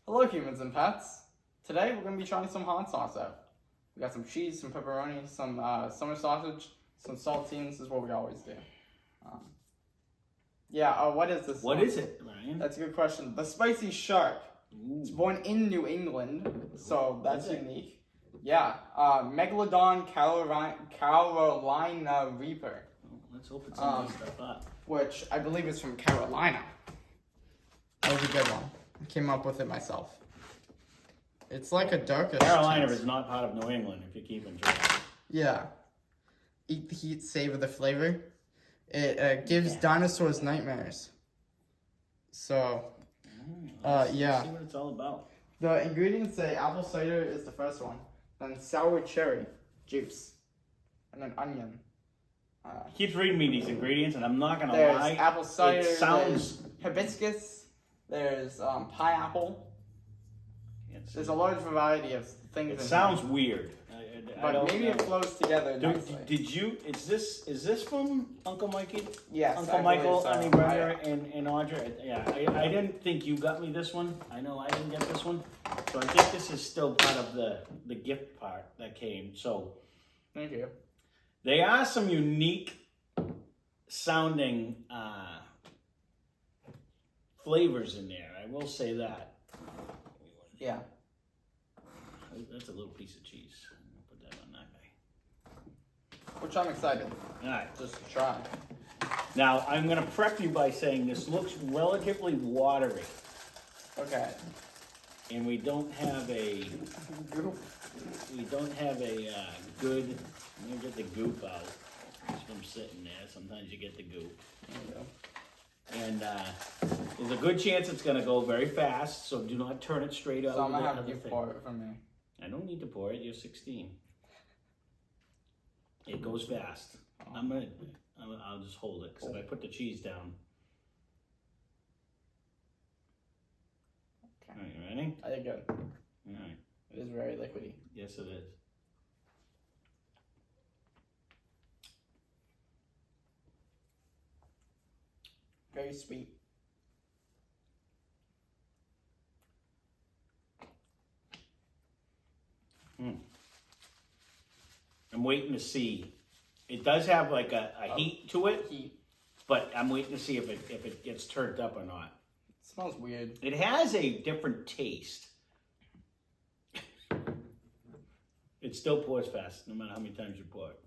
Hello, humans and pets. Today we're going to be trying some hot sauce out. We got some cheese, some pepperoni, some summer sausage, some saltines. This is what we always do. What is this? What is it, Ryan? That's a good question. The Spicy Shark. Ooh. It's born in New England, so that's unique. Yeah, Megalodon Carolina Reaper. Well, let's hope it's some good stuff up. Which I believe is from Carolina. That was a good one. I came up with it myself. It's like a darkish. Carolina is not part of New England, if you're keeping track. Yeah. Eat the heat, savor the flavor. It gives dinosaurs nightmares. So, Let's see yeah. what it's all about. The ingredients say apple cider is the first one, then sour cherry juice, and then onion. He keeps reading me these ingredients, and I'm not gonna There's lie. apple cider. It sounds. There's hibiscus. There's pineapple. There's a large variety of things. It sounds weird. But maybe it flows together nicely. Did you? Is this from Uncle Mikey? Yes. Uncle Michael, Auntie Brenda, and Audrey. Yeah, I didn't think you got me this one. I know I didn't get this one. So I think this is still part of the gift part that came. So Thank you. they are some unique sounding flavors in there. I will say that. Yeah. That's a little piece of cheese. I'll put that on that guy. Which I'm excited. All right. Just to try. Now, I'm going to prep you by saying this looks relatively watery. Okay. And we don't have a good, let me get the goop out. Just from sitting there. Sometimes you get the goop. There you go. And there's a good chance it's going to go very fast, so do not turn it straight out. So I'm going to have you pour it for me. I don't need to pour it. You're 16. It goes fast. I'll just hold it, because if I put the cheese down. Okay. All right, you ready? I think good. All right. It is very liquidy. Yes, it is. Very sweet. I'm waiting to see. It does have like a heat to it, Heat. but I'm waiting to see if it gets turned up or not. It smells weird. It has a different taste. It still pours fast, no matter how many times you pour it.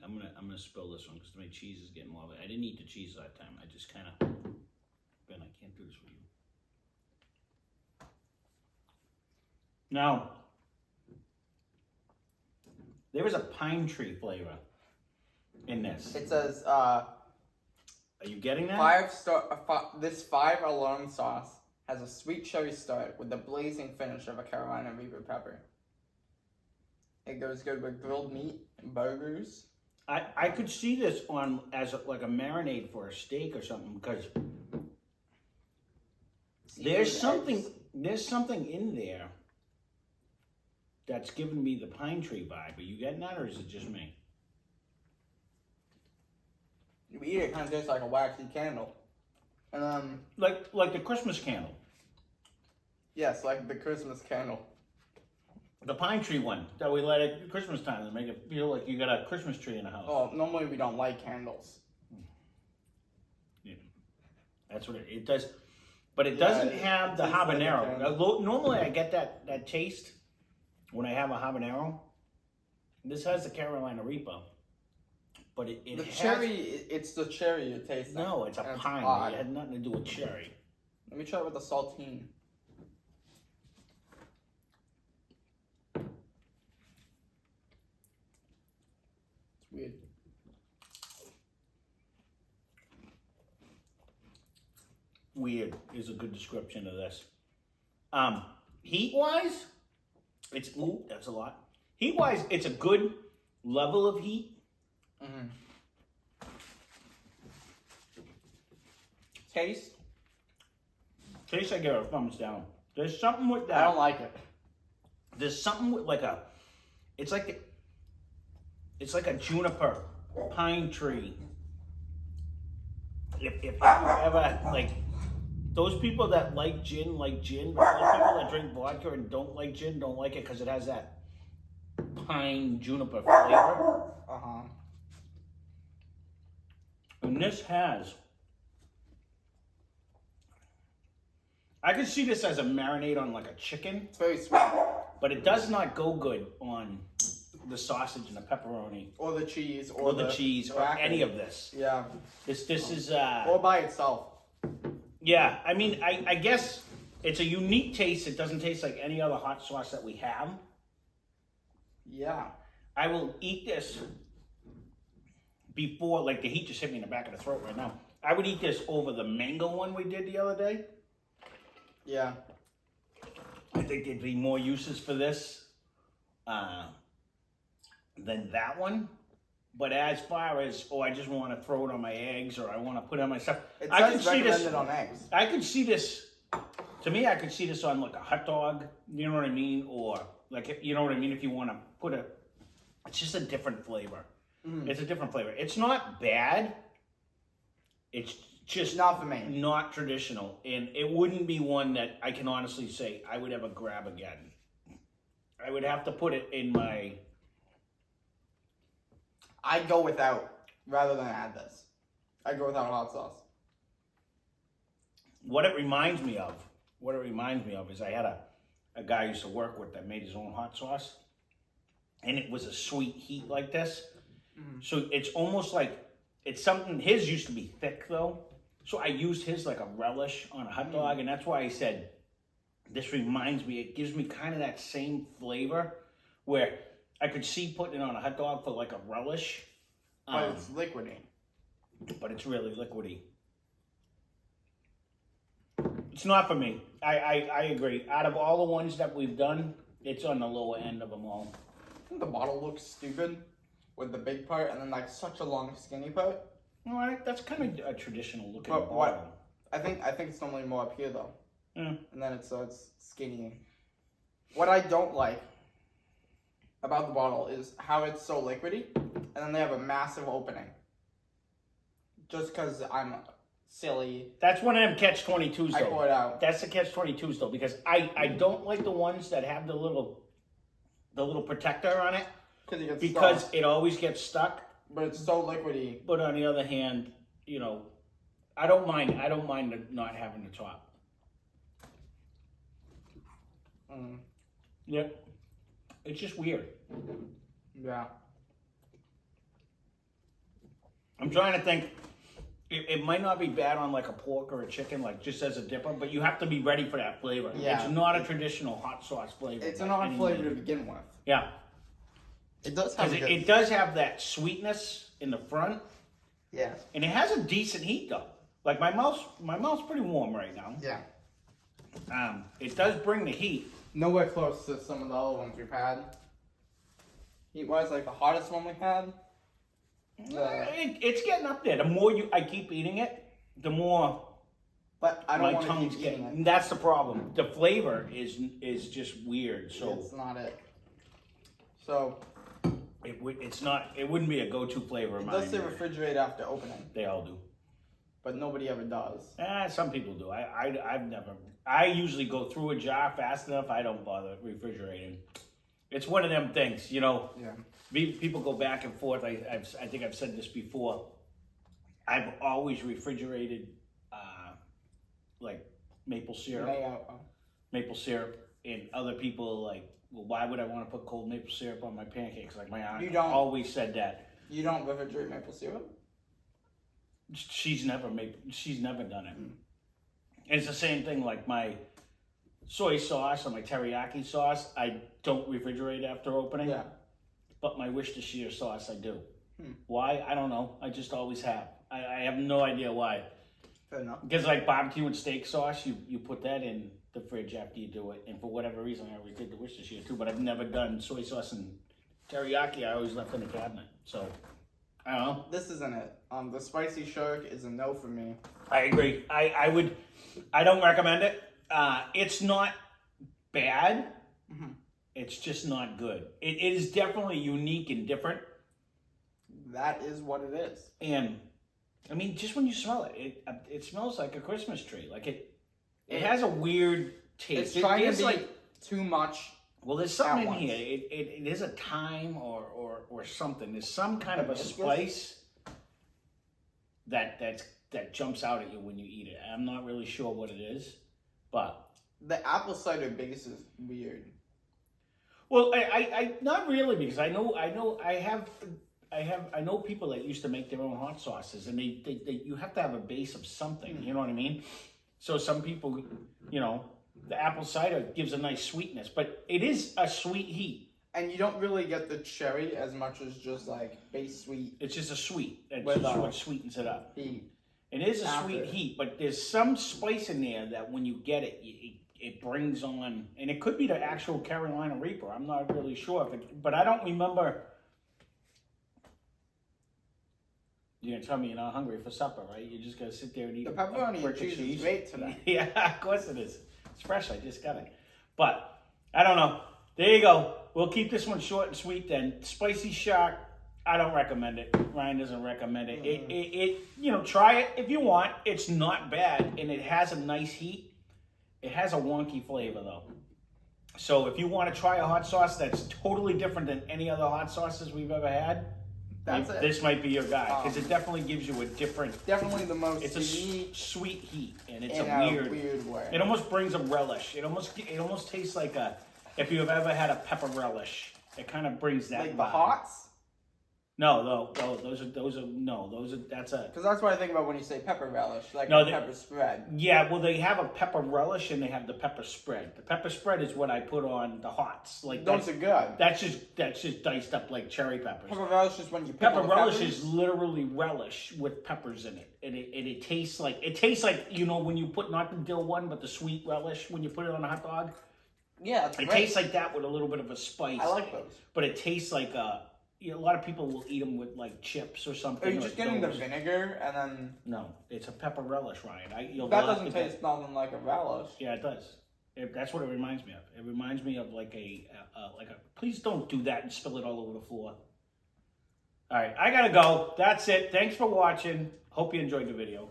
I'm gonna spill this one because my cheese is getting wobbly. I didn't eat the cheese that time. I just kind of. Ben, I can't do this for you. Now, there is a pine tree flavor in this. It says, Are you getting that? 5-star. This 5-alarm sauce has a sweet cherry start with the blazing finish of a Carolina Reaper pepper. It goes good with grilled meat and burgers. I could see this on as like a marinade for a steak or something because there's something in there that's giving me the pine tree vibe. Are you getting that, or is it just me? You eat it, kind of tastes like a waxy candle. And like the Christmas candle, yes, like the Christmas candle. the pine tree one that we light at Christmas time to make it feel like you got a Christmas tree in the house. Oh, normally we don't light candles. Yeah. That's what it does, but it doesn't have the habanero. Normally I get that taste when I have a habanero. This has the Carolina Reaper, but it has... cherry, it's the cherry you taste. No, it's a pine. It had nothing to do with cherry. Let me try it with the saltine. It's weird. Weird is a good description of this. Heat-wise, that's a lot. Heat-wise, it's a good level of heat. Mm-hmm. Taste, I give it a thumbs down. There's something with that. I don't like it. There's something with like a, it's like a juniper pine tree. If you ever like Those people that like gin, but those people that drink vodka and don't like gin don't like it because it has that pine juniper flavor. Uh-huh. And this has, I could see this as a marinade on like a chicken, It's very sweet. but it does not go good on the sausage and the pepperoni Or the cheese. or the cheese or cracker. any of this. Yeah. This is Or by itself. yeah. I mean, I guess it's a unique taste. It doesn't taste like any other hot sauce that we have. Yeah. I will eat this before, like the heat just hit me in the back of the throat right now. I would eat this over the mango one we did the other day. Yeah. I think there'd be more uses for this than that one. But as far as, I just want to throw it on my eggs or I want to put it on my stuff. It I says could see this recommended on eggs. I could see this, to me, I could see this on like a hot dog, you know what I mean? Or like, you know what I mean? If you want to put it's just a different flavor. Mm. It's a different flavor. It's not bad. It's just Not for me. not traditional. And it wouldn't be one that I can honestly say I would ever grab again. I would have to put it in my... I'd go without rather than add this. I'd go without hot sauce. What it reminds me of is I had a guy I used to work with that made his own hot sauce. And it was a sweet heat like this. Mm-hmm. So it's almost like, it's something, his used to be thick though. So I used his like a relish on a hot dog. And that's why I said, this reminds me, it gives me kind of that same flavor where I could see putting it on a hot dog for like a relish. But it's liquidy. But it's really liquidy. It's not for me. I agree. Out of all the ones that we've done, it's on the lower end of them all. I think the bottle looks stupid with the big part and then like such a long skinny part. All right, that's kind of a traditional looking But bottle. what? I think it's normally more up here though. Mm. And then it's skinny. What I don't like about the bottle is how it's so liquidy, and then they have a massive opening. Just because I'm silly, That's one of them catch-22s I pour though. it out. That's the catch-22s though, because I don't like the ones that have the little protector on it because stuck, it always gets stuck. but it's so liquidy. But on the other hand, you know, I don't mind not having the top. Mm. Yep. It's just weird. Yeah. I'm trying to think. It might not be bad on like a pork or a chicken, like just as a dipper, but you have to be ready for that flavor. Yeah. It's not a traditional hot sauce flavor. It's an odd flavor to begin with. Yeah. It does have Because it does have that sweetness in the front, Yeah. and it has a decent heat though. Like my mouth's pretty warm right now. Yeah. It does bring the heat. Nowhere close to some of the other ones we've had. Heat-wise, like the hottest one we had. It's getting up there. The more I keep eating it, the more But I my don't want to tongue's keep eating getting. it. That's the problem. The flavor is just weird. So It's not it. So it wouldn't be a go-to flavor of it mine. does say refrigerate after opening, They all do. but nobody ever does. Some people do. I've never. I usually go through a jar fast enough. I don't bother refrigerating. It's one of them things, you know. Yeah. People go back and forth. I think I've said this before. I've always refrigerated, like maple syrup. Maple syrup, and other people are like, well, why would I want to put cold maple syrup on my pancakes? Like my aunt You don't- always said that. You don't refrigerate maple syrup? She's never done it. And it's the same thing like my soy sauce or my teriyaki sauce. I don't refrigerate after opening. Yeah. But my Worcestershire sauce, I do. Why? I don't know. I just always have. I have no idea why. Fair enough. Because like barbecue and steak sauce, you put that in the fridge after you do it. And for whatever reason, I always did the Worcestershire too. But I've never done soy sauce and teriyaki. I always left in the cabinet. So, I don't know. This isn't it. The spicy shark is a no for me. I agree. I don't recommend it. It's not bad. Mm-hmm. It's just not good. It is definitely unique and different. That is what it is. And I mean, just when you smell it, it smells like a Christmas tree. Like It has a weird taste. It's trying to There's be like too much. well, there's something in once. here. It is a thyme or something. There's some kind of a Hibiscus? spice that jumps out at you when you eat it. I'm not really sure what it is, but The apple cider base is weird. well, I not really, because I know people that used to make their own hot sauces, and they you have to have a base of something. You know what I mean? So some people, you know, the apple cider gives a nice sweetness, but it is a sweet heat. And you don't really get the cherry as much as just like base sweet It's just a sweet. That's With, just what sweetens it up. heat. It is a After. sweet heat, but there's some spice in there that when you get it, it brings on, and it could be the actual Carolina Reaper. I'm not really sure if it, but I don't remember. You're gonna tell me you're not hungry for supper, right? You're just gonna sit there and eat The a pepperoni and brick of cheese is great today. Yeah, of course it is. It's fresh. I just got it. But I don't know. There you go. We'll keep this one short and sweet then. Spicy shark. I don't recommend it. Ryan doesn't recommend it. It you know, try it if you want. It's not bad, and it has a nice heat. It has a wonky flavor though. So if you want to try a hot sauce that's totally different than any other hot sauces we've ever had, this might be your guy, because it definitely gives you a different. Definitely the most It's a unique sweet heat, and it's in a a weird way. It almost brings a relish. It almost tastes like if you've ever had a pepper relish. It kind of brings that. Like the vibe. hots? No, those are that's a. Because that's what I think about when you say pepper relish, like No, a pepper spread. Yeah, well, they have a pepper relish and they have the pepper spread. The pepper spread is what I put on the hots. Like Those are good. That's just diced up like cherry peppers. Pepper relish is when you pick Pepper the relish peppers. is literally relish with peppers in it, and it tastes like you know when you put not the dill one but the sweet relish when you put it on a hot dog. Yeah, it's It great. tastes like that with a little bit of a spice. I like those. But it tastes like you know, a lot of people will eat them with like chips or something. Are you just getting the those. vinegar and then? No, it's a pepper relish, Ryan. That doesn't taste nothing like a relish. Yeah, it does. That's what it reminds me of. It reminds me of like a. Please don't do that and spill it all over the floor. All right, I gotta go. That's it. Thanks for watching. Hope you enjoyed the video.